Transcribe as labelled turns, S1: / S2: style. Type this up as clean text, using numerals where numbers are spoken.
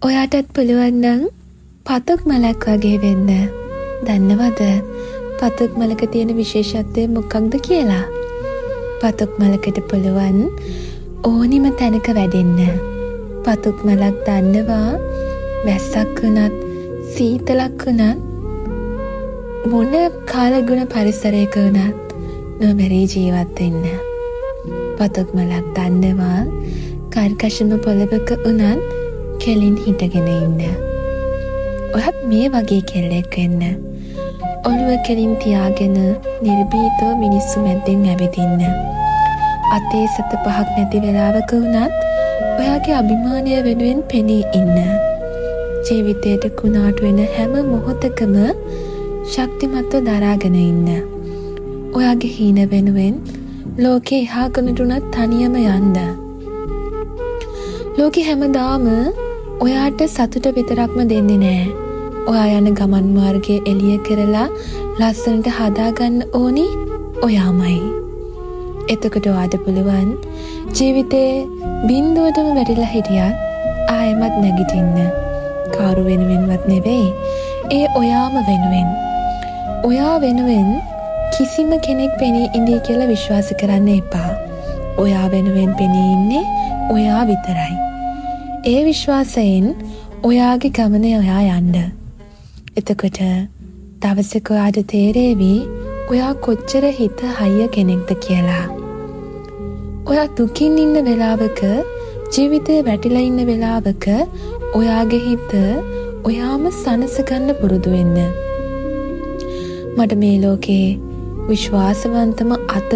S1: ඔයාටත් පුළුවන් නම් පතුක් මලක් වගේ වෙන්න. දන්නවද පතුක් මලක තියෙන විශේෂත්වය මොකක්ද කියලා? පතුක් මලකට පුළුවන් ඕනිම තැනක වැඩෙන්න. පතුක් මලක් දන්නවා වැස්සක් වුණත් සීතලක් වුණත් මොන කාලගුණ පරිසරයක වුණත් නොමැරී ජීවත් වෙන්න. පතුක් මලක් දන්නවා කර්කශම පොළවක වුණත් කෙලින් හිටගෙන ඉන්න. ඔයත් මේ වගේ කෙල්ලෙක් වෙන්න. ඔළුව කෙලින් තියාගෙන නිර්භීතව මිනිස්සු මැද්දෙන් ඇවිදින්න. අතේ සත පහක් නැති වෙලාවක වුණත් ඔයාගේ අභිමානය වෙනුවෙන් පෙනී ඉන්න. ජීවිතයට කුණාටු වෙන හැම මොහොතකම ශක්තිමත්ව දරාගෙන ඉන්න. ඔයාගේ හීන වෙනුවෙන් ලෝකේ එහා කනටුනත් තනියම යන්න. ලෝකෙ හැමදාම ඔයාට සතුට විතරක්ම දෙන්නේ නෑ. ඔයා යන ගමන් මාර්ගය එළිය කරලා ලස්සනට හදාගන්න ඕනි ඔයාමයි. එතකොට ඔයාට පුළුවන් ජීවිතේ බිඳුවටම වැටිලා හිටියත් ආයෙමත් නැගිටින්න. කවුරු වෙනුවෙන්වත් නෙවෙයි, ඒ ඔයාම වෙනුවෙන්. ඔයා වෙනුවෙන් කිසිම කෙනෙක් පෙනී ඉඳී කියලා විශ්වාස කරන්න එපා. ඔයා වෙනුවෙන් පෙනී ඉන්නේ ඔයා විතරයි. ඒ විශ්වාසයෙන් ඔයාගේ ගමන ඔයා යන්න. එතකොට දවසක ඔයාට තේරේවි ඔයා කොච්චර හිත හයිය කෙනෙක්ද කියලා. ඔයා දුකින් ඉන්න වෙලාවක, ජීවිතේ වැටිලා ඉන්න වෙලාවක ඔයාගේ හිත ඔයාම සනසගන්න පුරුදු වෙන්න. මට මේ ලෝකේ විශ්වාසවන්තම අත